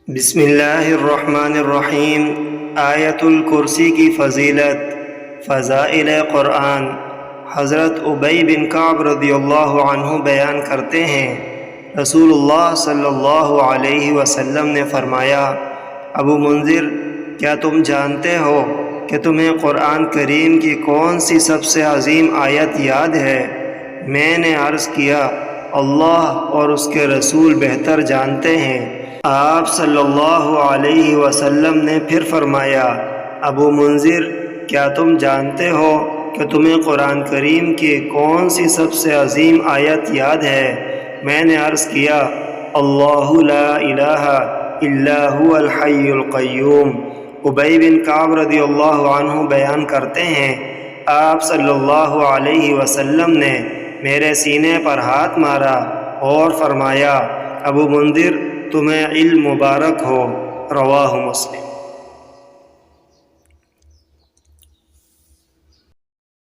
بسم اللہ الرحمن الرحیم۔ آیت الکرسی کی فضیلت، فضائل قرآن۔ حضرت ابی بن کعب رضی اللہ عنہ بیان کرتے ہیں، رسول اللہ صلی اللہ علیہ وسلم نے فرمایا، ابو منذر، کیا تم جانتے ہو کہ تمہیں قرآن کریم کی کون سی سب سے عظیم آیت یاد ہے؟ میں نے عرض کیا، اللہ اور اس کے رسول بہتر جانتے ہیں۔ آپ صلی اللہ علیہ وسلم نے پھر فرمایا، ابو منذر، کیا تم جانتے ہو کہ تمہیں قرآن کریم کی کون سی سب سے عظیم آیت یاد ہے؟ میں نے عرض کیا، اللہ لا الہ الا هو الحی القیوم۔ ابی بن کعب رضی اللہ عنہ بیان کرتے ہیں، آپ صلی اللہ علیہ وسلم نے میرے سینے پر ہاتھ مارا اور فرمایا، ابو منذر، تمہیں علم مبارک ہو۔ رواہ مسلم۔